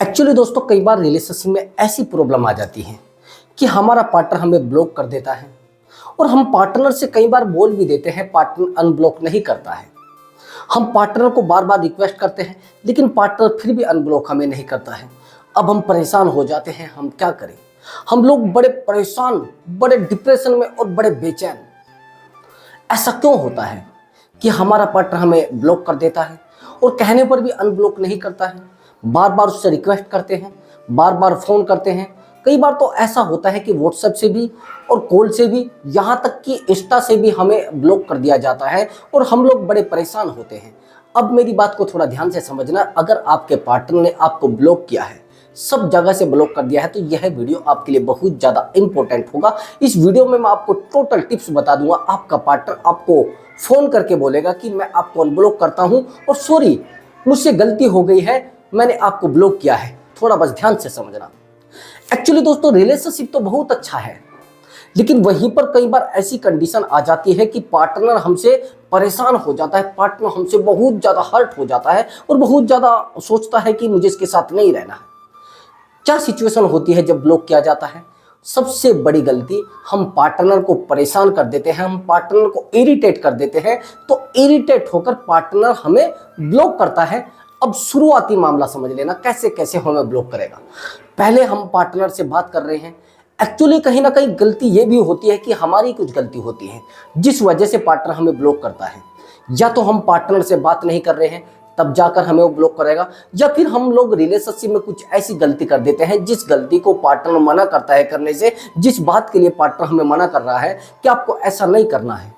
Actually दोस्तों कई बार relationship में ऐसी प्रॉब्लम आ जाती है कि हमारा पार्टनर हमें ब्लॉक कर देता है और हम पार्टनर से कई बार बोल भी देते हैं, पार्टनर अनब्लॉक नहीं करता है। हम पार्टनर को बार बार रिक्वेस्ट करते हैं लेकिन पार्टनर फिर भी अनब्लॉक हमें नहीं करता है। अब हम परेशान हो जाते हैं, हम क्या करें। हम लोग बड़े परेशान, बड़े डिप्रेशन में और बड़े बेचैन। ऐसा क्यों होता है कि हमारा पार्टनर हमें ब्लॉक कर देता है और कहने पर भी अनब्लॉक नहीं करता है। बार बार उससे रिक्वेस्ट करते हैं, बार बार फ़ोन करते हैं। कई बार तो ऐसा होता है कि व्हाट्सएप से भी और कॉल से भी, यहाँ तक कि इंस्टा से भी हमें ब्लॉक कर दिया जाता है और हम लोग बड़े परेशान होते हैं। अब मेरी बात को थोड़ा ध्यान से समझना। अगर आपके पार्टनर ने आपको ब्लॉक किया है, सब जगह से ब्लॉक कर दिया है, तो यह वीडियो आपके लिए बहुत ज़्यादा इंपॉर्टेंट होगा। इस वीडियो में मैं आपको टोटल टिप्स बता दूंगा। आपका पार्टनर आपको फ़ोन करके बोलेगा कि मैं आपको अनब्लॉक करता हूँ और सॉरी, मुझसे गलती हो गई है, मैंने आपको ब्लॉक किया है। थोड़ा बस ध्यान से समझना। एक्चुअली दोस्तों रिलेशनशिप तो बहुत अच्छा है, लेकिन वहीं पर कई बार ऐसी कंडीशन आ जाती है कि पार्टनर हमसे परेशान हो जाता है, पार्टनर हमसे बहुत ज़्यादा हर्ट हो जाता है और बहुत ज़्यादा सोचता है कि मुझे इसके साथ नहीं रहना है। क्या सिचुएशन होती है जब ब्लॉक किया जाता है? सबसे बड़ी गलती, हम पार्टनर को परेशान कर देते हैं, हम पार्टनर को इरिटेट कर देते हैं, तो इरिटेट होकर पार्टनर हमें ब्लॉक करता है। अब शुरुआती मामला समझ लेना, कैसे कैसे हमें ब्लॉक करेगा। पहले हम पार्टनर से बात कर रहे हैं, एक्चुअली कहीं ना कहीं गलती ये भी होती है कि हमारी कुछ गलती होती है जिस वजह से पार्टनर हमें ब्लॉक करता है। या तो हम पार्टनर से बात नहीं कर रहे हैं तब जाकर हमें वो ब्लॉक करेगा, या फिर हम लोग रिलेशनशिप में कुछ ऐसी गलती कर देते हैं जिस गलती को पार्टनर मना करता है करने से, जिस बात के लिए पार्टनर हमें मना कर रहा है कि आपको ऐसा नहीं करना है।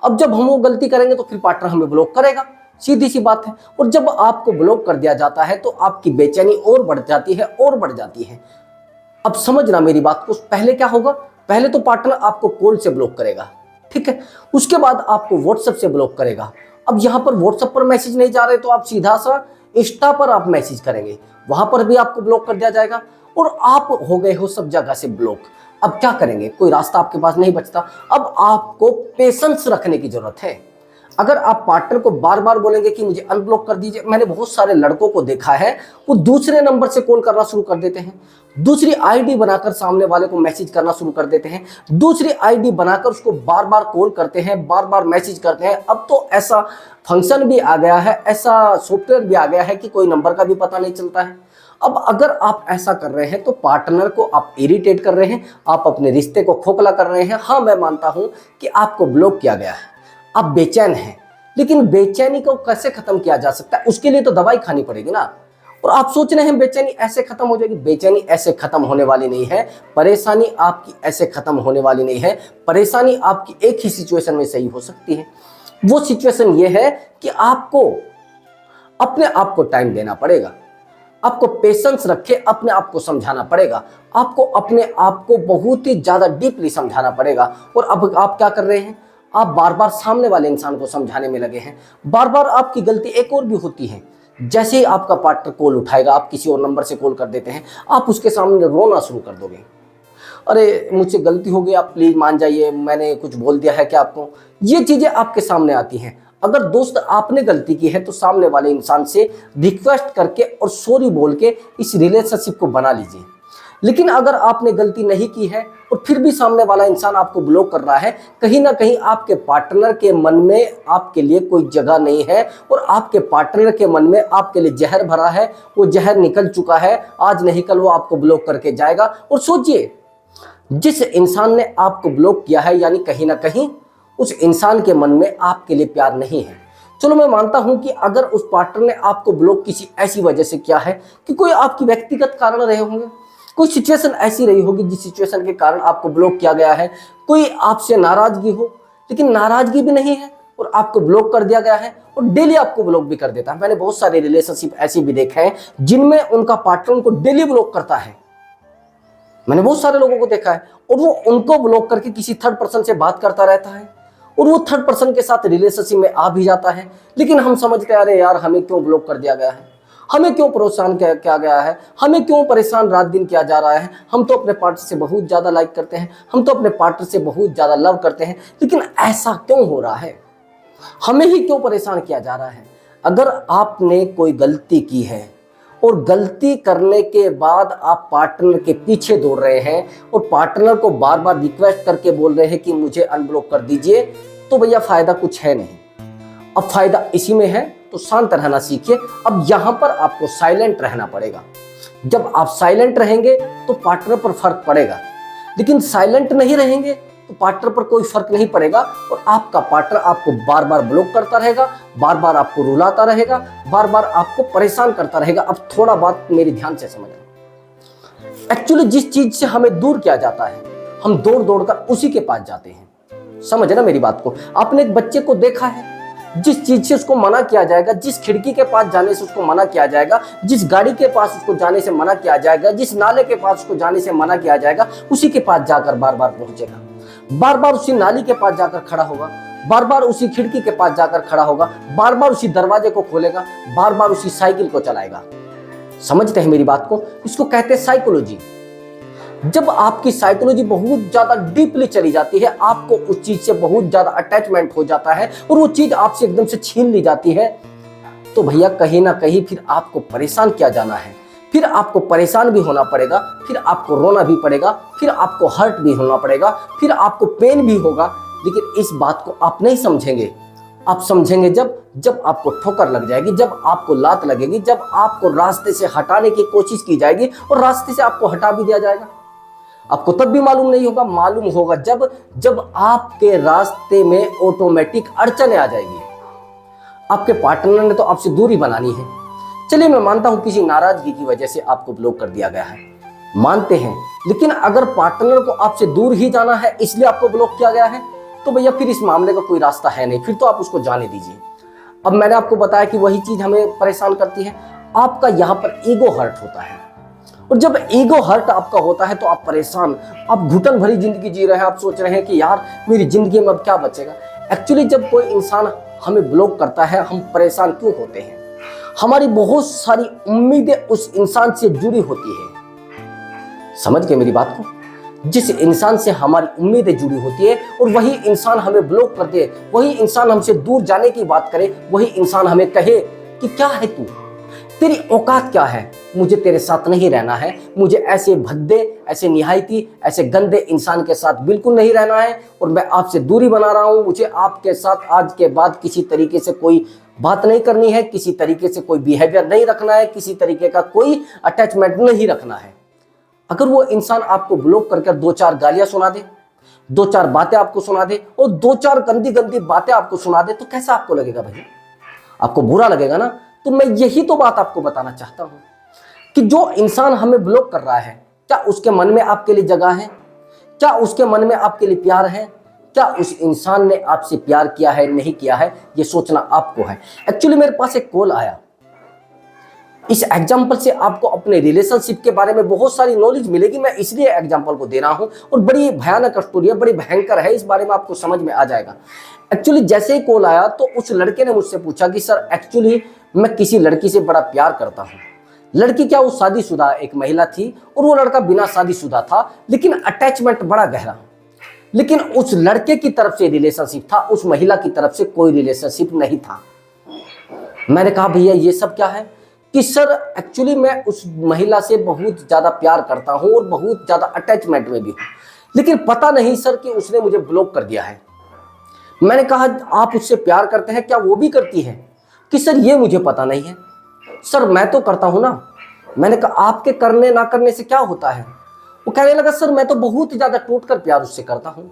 अब जब हम वो गलती करेंगे तो फिर पार्टनर हमें ब्लॉक करेगा, सीधी सी बात है। और जब आपको ब्लॉक कर दिया जाता है तो आपकी बेचैनी और बढ़ जाती है और बढ़ जाती है। अब समझना मेरी बात को। पहले क्या होगा, पहले तो पार्टनर आपको कॉल से ब्लॉक करेगा, ठीक है। उसके बाद आपको व्हाट्सएप से ब्लॉक करेगा। अब यहाँ पर व्हाट्सएप पर मैसेज नहीं जा रहे तो आप सीधा सा इंस्टा पर आप मैसेज करेंगे, वहां पर भी आपको ब्लॉक कर दिया जाएगा और आप हो गए हो सब जगह से ब्लॉक। अब क्या करेंगे, कोई रास्ता आपके पास नहीं बचता। अब आपको पेशेंस रखने की जरूरत है। अगर आप पार्टनर को बार बार बोलेंगे कि मुझे अनब्लॉक कर दीजिए, मैंने बहुत सारे लड़कों को देखा है, वो दूसरे नंबर से कॉल करना शुरू कर देते हैं, दूसरी आईडी बनाकर सामने वाले को मैसेज करना शुरू कर देते हैं, दूसरी आईडी बनाकर उसको बार बार कॉल करते हैं, बार बार मैसेज करते हैं। अब तो ऐसा फंक्शन भी आ गया है, ऐसा सॉफ्टवेयर भी आ गया है कि कोई नंबर का भी पता नहीं चलता है। अब अगर आप ऐसा कर रहे हैं तो पार्टनर को आप इरिटेट कर रहे हैं, आप अपने रिश्ते को खोखला कर रहे हैं। हाँ, मैं मानता हूं कि आपको ब्लॉक किया गया है, आप बेचैन हैं, लेकिन बेचैनी को कैसे खत्म किया जा सकता है, उसके लिए तो दवाई खानी पड़ेगी ना। और आप सोच रहे हैं बेचैनी ऐसे खत्म हो जाएगी, बेचैनी ऐसे खत्म होने वाली नहीं है, परेशानी आपकी ऐसे खत्म होने वाली नहीं है। परेशानी आपकी एक ही सिचुएशन में सही हो सकती है। वो सिचुएशन ये है कि आपको अपने आप को टाइम देना पड़ेगा, आपको पेशेंस रखे अपने आप को समझाना पड़ेगा, आपको अपने आप को बहुत ही ज्यादा डीपली समझाना पड़ेगा। और अब आप क्या कर रहे हैं, आप बार बार सामने वाले इंसान को समझाने में लगे हैं। बार बार आपकी गलती एक और भी होती है, जैसे ही आपका पार्टनर कॉल उठाएगा, आप किसी और नंबर से कॉल कर देते हैं, आप उसके सामने रोना शुरू कर दोगे। अरे मुझसे गलती हो गई, आप प्लीज मान जाइए, मैंने कुछ बोल दिया है क्या आपको। ये चीजें आपके सामने आती हैं। अगर दोस्त आपने गलती की है तो सामने वाले इंसान से रिक्वेस्ट करके और सॉरी बोल के इस रिलेशनशिप को बना लीजिए। लेकिन अगर आपने गलती नहीं की है और फिर भी सामने वाला इंसान आपको ब्लॉक कर रहा है, कहीं ना कहीं आपके पार्टनर के मन में आपके लिए कोई जगह नहीं है और आपके पार्टनर के मन में आपके लिए जहर भरा है। वो जहर निकल चुका है, आज नहीं कल वो आपको ब्लॉक करके जाएगा। और सोचिए, जिस इंसान ने आपको ब्लॉक किया है, यानी कहीं ना कहीं उस इंसान के मन में आपके लिए प्यार नहीं है। चलो मैं मानता हूं कि अगर उस पार्टनर ने आपको ब्लॉक किसी ऐसी वजह से किया है कि कोई आपकी व्यक्तिगत कारण रहे होंगे, कोई सिचुएशन ऐसी रही होगी जिस सिचुएशन के कारण आपको ब्लॉक किया गया है, कोई आपसे नाराजगी हो, लेकिन नाराजगी भी नहीं है और आपको ब्लॉक कर दिया गया है और डेली आपको ब्लॉक भी कर देता है। मैंने बहुत सारे रिलेशनशिप ऐसे भी देखे हैं जिनमें उनका पार्टनर उनको डेली ब्लॉक करता है। मैंने बहुत सारे लोगों को देखा है और वो उनको ब्लॉक करके किसी थर्ड पर्सन से बात करता रहता है और वो थर्ड पर्सन के साथ रिलेशनशिप में आ भी जाता है। लेकिन हम समझते हैं, अरे यार हमें क्यों ब्लॉक कर दिया गया है, हमें क्यों परेशान किया गया है, हमें क्यों परेशान रात दिन किया जा रहा है। हम तो अपने पार्टनर से बहुत ज़्यादा लाइक करते हैं, हम तो अपने पार्टनर से बहुत ज़्यादा लव करते हैं, लेकिन ऐसा क्यों हो रहा है, हमें ही क्यों परेशान किया जा रहा है। अगर आपने कोई गलती की है और गलती करने के बाद आप पार्टनर के पीछे दौड़ रहे हैं और पार्टनर को बार बार रिक्वेस्ट करके बोल रहे हैं कि मुझे अनब्लॉक कर दीजिए, तो भैया फायदा कुछ है नहीं। अब फायदा इसी में है तो शांत रहना सीखिए। अब यहां पर आपको साइलेंट रहना पड़ेगा। जब आप साइलेंट रहेंगे तो पार्टनर पर फर्क पड़ेगा, लेकिन साइलेंट नहीं रहेंगे तो पार्टनर पर कोई फर्क नहीं पड़ेगा और आपका पार्टनर आपको बार बार ब्लॉक करता रहेगा, बार बार आपको रुलाता रहेगा, बार बार आपको परेशान करता रहेगा। अब थोड़ा बात मेरी ध्यान से समझना। एक्चुअली जिस चीज से हमें दूर किया जाता है, हम दौड़ दौड़ कर उसी के पास जाते हैं। समझ ना मेरी बात को। आपने एक बच्चे को देखा है, जिस चीज से उसको मना किया जाएगा, जिस खिड़की के पास जाने से उसको मना किया जाएगा, जिस गाड़ी के पास उसको जाने से मना किया जाएगा, जिस नाले के पास उसको जाने से मना किया जाएगा, उसी के पास जाकर बार बार पहुंचेगा, बार बार उसी नाली के पास जाकर खड़ा होगा, बार बार उसी खिड़की के पास जाकर खड़ा होगा, बार बार उसी दरवाजे को खोलेगा, बार बार उसी साइकिल को चलाएगा। समझते हैं मेरी बात को? इसको कहते हैं साइकोलॉजी। जब आपकी साइकोलॉजी बहुत ज्यादा डीपली चली जाती है, आपको उस चीज से बहुत ज्यादा अटैचमेंट हो जाता है और वो चीज आपसे एकदम से छीन ली जाती है, तो भैया कहीं ना कहीं फिर आपको परेशान किया जाना है, फिर आपको परेशान भी होना पड़ेगा, फिर आपको रोना भी पड़ेगा, फिर आपको हर्ट भी होना पड़ेगा, फिर आपको पेन भी होगा। लेकिन इस बात को आप नहीं समझेंगे। आप समझेंगे जब आपको ठोकर लग जाएगी, जब आपको लात लगेगी, जब आपको रास्ते से हटाने की कोशिश की जाएगी और रास्ते से आपको हटा भी दिया जाएगा। आपको तब भी मालूम नहीं होगा। मालूम होगा जब आपके रास्ते में ऑटोमेटिक अड़चने आ जाएगी। आपके पार्टनर ने तो आपसे दूरी बनानी है। चलिए मैं मानता हूं किसी नाराजगी की वजह से आपको ब्लॉक कर दिया गया है, मानते हैं, लेकिन अगर पार्टनर को आपसे दूर ही जाना है इसलिए आपको ब्लॉक किया गया है, तो भैया फिर इस मामले का कोई रास्ता है नहीं, फिर तो आप उसको जाने दीजिए। अब मैंने आपको बताया कि वही चीज हमें परेशान करती है। आपका यहाँ पर ईगो हर्ट होता है, और जब ईगो हर्ट आपका होता है तो आप परेशान, आप घुटन भरी जिंदगी जी रहे हैं। आप सोच रहे हैं कि यार मेरी जिंदगी में अब क्या बचेगा। एक्चुअली जब कोई इंसान हमें ब्लॉक करता है, हम परेशान क्यों होते हैं? हमारी बहुत सारी उम्मीदें उस इंसान से जुड़ी होती है। समझ गए मेरी बात को? जिस इंसान से हमारी उम्मीदें जुड़ी होती है और वही इंसान हमें ब्लॉक कर दे, वही इंसान हमसे दूर जाने की बात करे, वही इंसान हमें कहे कि क्या है तू, तेरी औकात क्या है, मुझे तेरे साथ नहीं रहना है, मुझे ऐसे भद्दे, ऐसे निहायती, ऐसे गंदे इंसान के साथ बिल्कुल नहीं रहना है और मैं आपसे दूरी बना रहा हूं। मुझे आपके साथ आज के बाद किसी तरीके से कोई बात नहीं करनी है, किसी तरीके से कोई बिहेवियर नहीं रखना है, किसी तरीके का कोई अटैचमेंट नहीं रखना है। अगर वो इंसान आपको ब्लॉक करके दो चार गालियां सुना दे, दो चार बातें आपको सुना दे और दो चार गंदी गंदी बातें आपको सुना दे, तो कैसा आपको लगेगा भैया? आपको बुरा लगेगा ना। तो मैं यही तो बात आपको बताना चाहता हूं कि जो इंसान हमें ब्लॉक कर रहा है, क्या उसके मन में आपके लिए जगह है? क्या उसके मन में आपके लिए प्यार है? क्या उस इंसान ने आपसे प्यार किया है, नहीं किया है, ये सोचना आपको है। एक्चुअली मेरे पास एक कॉल आया। इस एग्जाम्पल से आपको अपने रिलेशनशिप के बारे में बहुत सारी नॉलेज मिलेगी। मैं इसलिए एग्जाम्पल को दे रहा हूं और बड़ी भयानक स्टोरी है, बड़ी भयंकर है, इस बारे में आपको समझ में आ जाएगा। एक्चुअली जैसे ही कॉल आया तो उस लड़के ने मुझसे पूछा कि सर एक्चुअली मैं किसी लड़की से बड़ा प्यार करता हूं। लड़की क्या, वो शादीशुदा एक महिला थी और वो लड़का बिना शादीशुदा था, लेकिन अटैचमेंट बड़ा गहरा। लेकिन उस लड़के की तरफ से रिलेशनशिप था, उस महिला की तरफ से कोई रिलेशनशिप नहीं था। मैंने कहा भैया ये सब क्या है? कि सर एक्चुअली मैं उस महिला से बहुत ज्यादा प्यार करता हूं और बहुत ज्यादा अटैचमेंट में भी हूं, लेकिन पता नहीं सर कि उसने मुझे ब्लॉक कर दिया है। मैंने कहा आप उससे प्यार करते हैं, क्या वो भी करती है? कि सर ये मुझे पता नहीं है। सर मैं तो करता हूं ना। मैंने कहा आपके करने ना करने से क्या होता है? वो कहने लगा सर मैं तो बहुत ज्यादा टूटकर प्यार उससे करता हूं,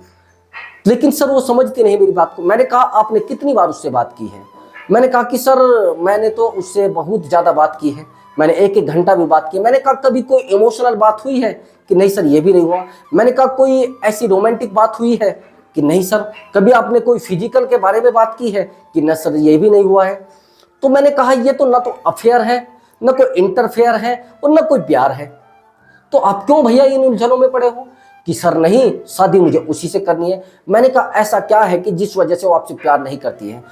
लेकिन सर वो समझती नहीं मेरी बात को। मैंने कहा आपने कितनी बार उससे बात की है? मैंने कहा कि सर मैंने तो उससे बहुत ज्यादा बात की है, मैंने एक एक घंटा भी बात की। मैंने कहा कभी कोई इमोशनल बात हुई है? कि नहीं सर ये भी नहीं हुआ। मैंने कहा कोई ऐसी रोमांटिक बात हुई है? कि नहीं सर। कभी आपने कोई फिजिकल के बारे में बात की है? कि न सर ये भी नहीं हुआ है। तो मैंने कहा ये तो ना तो अफेयर है, ना कोई इंटरफेयर है और ना कोई प्यार है, तो आप क्यों भैया इन उलझनों में पड़े हो? कि सर नहीं, शादी मुझे उसी से करनी है। मैंने कहा ऐसा क्या है कि जिस वजह से वो आपसे प्यार नहीं करती है?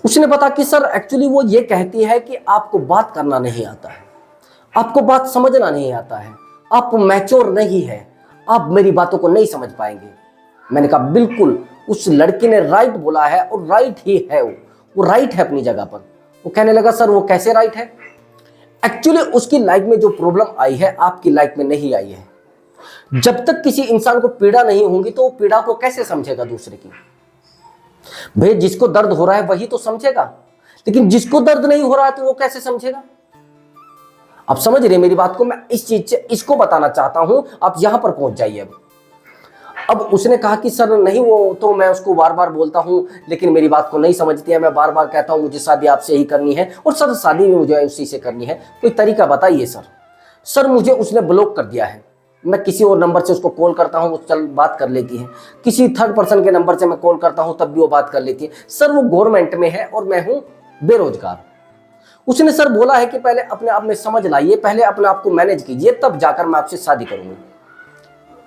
उसने बता कि सर एक्चुअली वो ये कहती है कि आपको बात करना नहीं आता है, आपको बात समझना नहीं आता है, आप मैच्योर नहीं है, आप मेरी बातों को नहीं समझ पाएंगे। मैंने कहा बिल्कुल, उस लड़की ने राइट बोला है और राइट ही है, वो राइट है अपनी जगह पर। वो कहने लगा सर वो कैसे राइट है? एक्चुअली उसकी लाइफ में जो प्रॉब्लम आई है आपकी लाइफ में नहीं आई है। जब तक किसी इंसान को पीड़ा नहीं होगी तो वो पीड़ा को कैसे समझेगा दूसरे की। भाई जिसको दर्द हो रहा है वही तो समझेगा, लेकिन जिसको दर्द नहीं हो रहा है तो वो कैसे समझेगा। आप समझ रहे मेरी बात को, मैं इस चीज से इसको बताना चाहता हूं, आप यहां पर पहुंच जाइए। अब उसने कहा कि सर नहीं, वो तो मैं उसको बार बार बोलता हूं लेकिन मेरी बात को नहीं समझती है, मैं बार बार कहता हूं मुझे शादी आपसे ही करनी है और सर शादी भी मुझे उसी से करनी है, कोई तरीका बताइए सर। सर मुझे उसने ब्लॉक कर दिया है, मैं किसी और नंबर से उसको कॉल करता हूं वो चल बात कर लेती है, किसी थर्ड पर्सन के नंबर से मैं कॉल करता हूं तब भी वो बात कर लेती है। सर वो गवर्नमेंट में है और मैं हूं बेरोजगार। उसने सर बोला है कि पहले अपने आप में समझ लाइए, पहले अपने आप को मैनेज कीजिए तब जाकर मैं आपसे शादी करूंगी।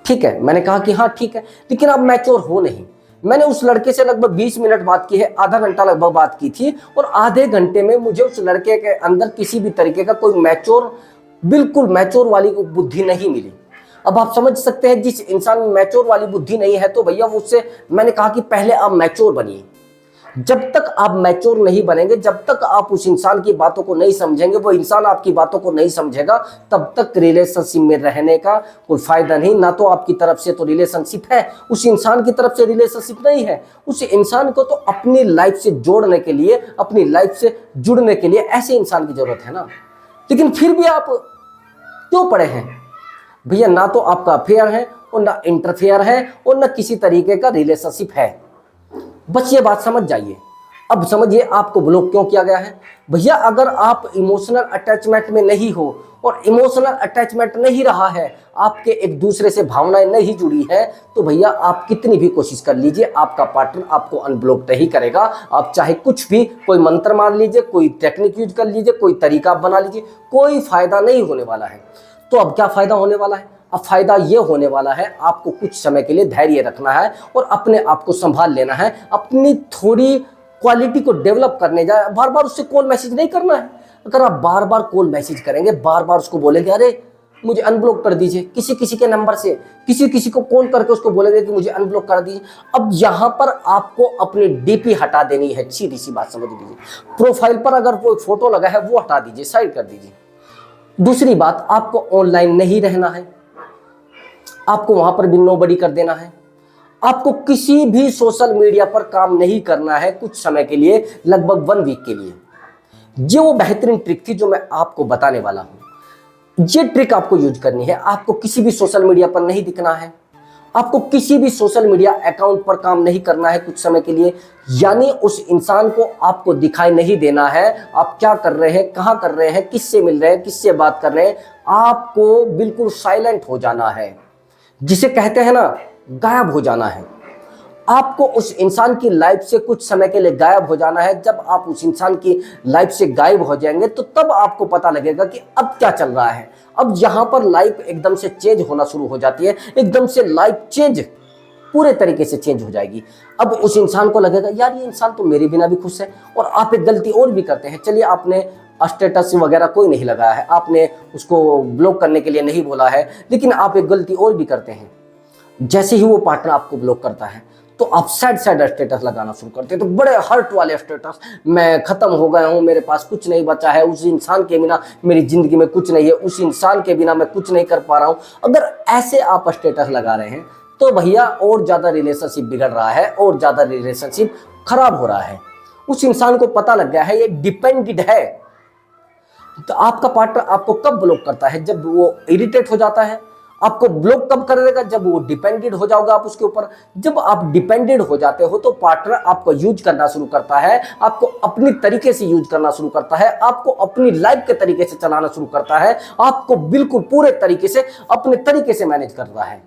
ठीक है, मैंने कहा कि हाँ ठीक है, लेकिन आप मैच्योर हो नहीं। मैंने उस लड़के से लगभग 20 मिनट बात की है, आधा घंटा लगभग बात की थी और आधे घंटे में मुझे उस लड़के के अंदर किसी भी तरीके का कोई मैच्योर, बिल्कुल मैच्योर वाली बुद्धि नहीं मिली। अब आप समझ सकते हैं जिस इंसान में मैच्योर वाली बुद्धि नहीं है तो भैया उससे मैंने कहा कि पहले आप मैच्योर बनिए। जब तक आप मैच्योर नहीं बनेंगे, जब तक आप उस इंसान की बातों को नहीं समझेंगे, वो इंसान आपकी बातों को नहीं समझेगा, तब तक रिलेशनशिप में रहने का कोई फायदा नहीं। ना तो आपकी तरफ से तो रिलेशनशिप है, उस इंसान की तरफ से रिलेशनशिप नहीं है। उस इंसान को तो अपनी लाइफ से जोड़ने के लिए, अपनी लाइफ से जुड़ने के लिए ऐसे इंसान की जरूरत है ना। लेकिन फिर भी आप क्यों पड़े हैं भैया, ना तो आपका अफेयर है और ना इंटरफेयर है और ना किसी तरीके का रिलेशनशिप है। बस ये बात समझ जाइए। अब समझिए आपको ब्लॉक क्यों किया गया है भैया। अगर आप इमोशनल अटैचमेंट में नहीं हो और इमोशनल अटैचमेंट नहीं रहा है, आपके एक दूसरे से भावनाएं नहीं जुड़ी है, तो भैया आप कितनी भी कोशिश कर लीजिए आपका पार्टनर आपको अनब्लॉक नहीं करेगा। आप चाहे कुछ भी, कोई मंत्र मार लीजिए, कोई टेक्निक यूज कर लीजिए, कोई तरीका बना लीजिए, कोई फायदा नहीं होने वाला है। तो अब क्या फायदा होने वाला है? अब फायदा ये होने वाला है, आपको कुछ समय के लिए धैर्य रखना है और अपने आप को संभाल लेना है, अपनी थोड़ी क्वालिटी को डेवलप करने जाए। बार बार उससे कॉल मैसेज नहीं करना है। अगर आप बार बार कॉल मैसेज करेंगे, बार बार उसको बोलेंगे अरे मुझे अनब्लॉक कर दीजिए, किसी किसी के नंबर से किसी किसी को कॉल करके उसको बोलेंगे कि मुझे अनब्लॉक कर दीजिए। अब यहाँ पर आपको अपनी डीपी हटा देनी है, सीधी सी बात समझ लीजिए। प्रोफाइल पर अगर कोई फोटो लगा है वो हटा दीजिए, साइड कर दीजिए। दूसरी बात, आपको ऑनलाइन नहीं रहना है, आपको वहां पर भी नोबडी कर देना है। आपको किसी भी सोशल मीडिया पर काम नहीं करना है कुछ समय के लिए, लगभग 1 वीक के लिए। ये वो बेहतरीन ट्रिक थी जो मैं आपको बताने वाला हूं। ये ट्रिक आपको यूज करनी है। आपको किसी भी सोशल मीडिया पर नहीं दिखना है, आपको किसी भी सोशल मीडिया अकाउंट पर काम नहीं करना है कुछ समय के लिए। यानी उस इंसान को आपको दिखाई नहीं देना है आप क्या कर रहे हैं, कहां कर रहे हैं, किससे मिल रहे हैं, किससे बात कर रहे हैं। आपको बिल्कुल साइलेंट हो जाना है, जिसे कहते हैं ना गायब हो जाना है। आपको उस इंसान की लाइफ से कुछ समय के लिए गायब हो जाना है। जब आप उस इंसान की लाइफ से गायब हो जाएंगे तो तब आपको पता लगेगा कि अब क्या चल रहा है। अब यहां पर लाइफ एकदम से चेंज होना शुरू हो जाती है, एकदम से लाइफ चेंज पूरे तरीके से चेंज हो जाएगी। अब उस इंसान को लगेगा यार ये इंसान तो मेरे बिना भी खुश है। और आप एक गलती और भी करते हैं। चलिए आपने स्टेटस वगैरह कोई नहीं लगाया है, आपने उसको ब्लॉक करने के लिए नहीं बोला है, लेकिन आप एक गलती और भी करते हैं। जैसे ही वो पार्टनर आपको ब्लॉक करता है तो आप सैड स्टेटस लगाना शुरू करते हैं, तो बड़े हर्ट वाले स्टेटस, मैं खत्म हो गया हूं, मेरे पास कुछ नहीं बचा है, उस इंसान के बिना मेरी जिंदगी में कुछ नहीं है, उस इंसान के बिना मैं कुछ नहीं कर पा रहा हूं। अगर ऐसे आप स्टेटस लगा रहे हैं तो भैया और ज्यादा रिलेशनशिप बिगड़ रहा है और ज्यादा रिलेशनशिप खराब हो रहा है। उस इंसान को पता लग गया है ये डिपेंडेड है। तो आपका पार्टनर आपको कब ब्लॉक करता है? जब वो इरिटेट हो जाता है। आपको ब्लॉक कब कर देगा? जब वो डिपेंडेड हो जाओगे आप उसके ऊपर। जब आप डिपेंडेड हो जाते हो तो पार्टनर आपको यूज करना शुरू करता है, आपको अपनी तरीके से यूज करना शुरू करता है, आपको अपनी लाइफ के तरीके से चलाना शुरू करता है, आपको बिल्कुल पूरे तरीके से अपने तरीके से मैनेज करता है।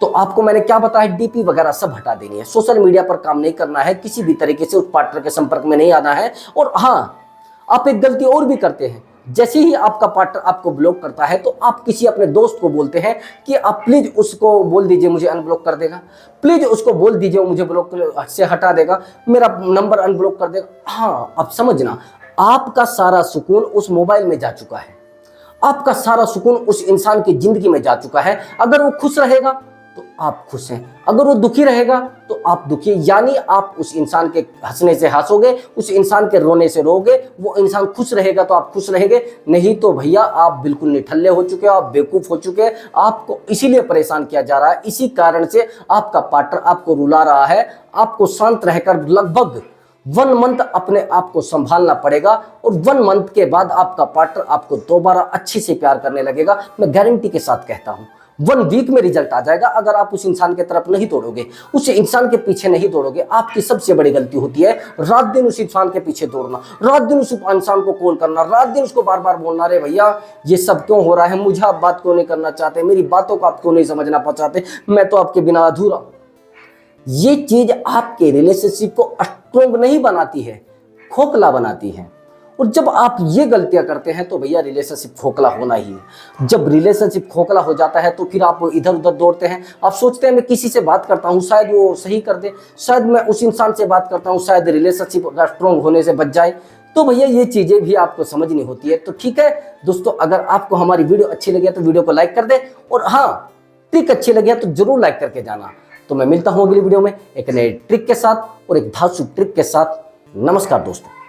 तो आपको मैंने क्या बताया, डीपी वगैरह सब हटा देनी है, सोशल मीडिया पर काम नहीं करना है, किसी भी तरीके से उस पार्टनर के संपर्क में नहीं आना है। और हाँ, आप एक गलती और भी करते हैं। जैसे ही आपका पार्टनर आपको ब्लॉक करता है तो आप किसी अपने दोस्त को बोलते हैं कि आप प्लीज उसको बोल दीजिए मुझे अनब्लॉक कर देगा, प्लीज उसको बोल दीजिए मुझे ब्लॉक से हटा देगा, मेरा नंबर अनब्लॉक कर देगा। हाँ, अब समझना, आपका सारा सुकून उस मोबाइल में जा चुका है, आपका सारा सुकून उस इंसान की जिंदगी में जा चुका है। अगर वो खुश रहेगा तो आप खुश हैं, अगर वो दुखी रहेगा तो आप दुखी, यानी आप उस इंसान के हंसने से हंसोगे, उस इंसान के रोने से रोगे। वो इंसान खुश रहेगा तो आप खुश रहेंगे, नहीं तो भैया आप बिल्कुल निठल्ले हो चुके हो, आप बेवकूफ हो चुके हैं। आपको इसीलिए परेशान किया जा रहा है, इसी कारण से आपका पार्टनर आपको रुला रहा है। आपको शांत रहकर लगभग 1 मंथ अपने आप को संभालना पड़ेगा, और 1 मंथ के बाद आपका पार्टनर आपको दोबारा अच्छे से प्यार करने लगेगा। मैं गारंटी के साथ कहता हूं 1 वीक में रिजल्ट आ जाएगा। अगर आप उस इंसान की तरफ नहीं दौड़ोगे, उस इंसान के पीछे नहीं दौड़ोगे। आपकी सबसे बड़ी गलती होती है रात दिन उस इंसान के पीछे दौड़ना, रात दिन उस इंसान को कॉल करना, रात दिन उसको बार बार बोलना, रे भैया ये सब क्यों हो रहा है, मुझे आप बात क्यों नहीं करना चाहते, मेरी बातों को आप क्यों नहीं समझना चाहते, मैं तो आपके बिना अधूरा हूं। ये चीज आपके रिलेशनशिप को स्ट्रॉन्ग नहीं बनाती है, खोखला बनाती है। और जब आप ये गलतियां करते हैं तो भैया रिलेशनशिप खोखला होना ही है। जब रिलेशनशिप खोखला हो जाता है तो फिर आप इधर उधर दौड़ते हैं। आप सोचते हैं मैं किसी से बात करता हूं शायद वो सही कर दे, शायद मैं उस इंसान से बात करता हूं शायद रिलेशनशिप स्ट्रॉन्ग होने से बच जाए। तो भैया ये चीजें भी आपको समझनी होती है। तो ठीक है दोस्तों, अगर आपको हमारी वीडियो अच्छी लगी तो वीडियो को लाइक कर दे, और हाँ ट्रिक अच्छी लगी तो जरूर लाइक करके जाना। तो मैं मिलता हूं अगली वीडियो में एक नए ट्रिक के साथ और एक धांसू ट्रिक के साथ। नमस्कार दोस्तों।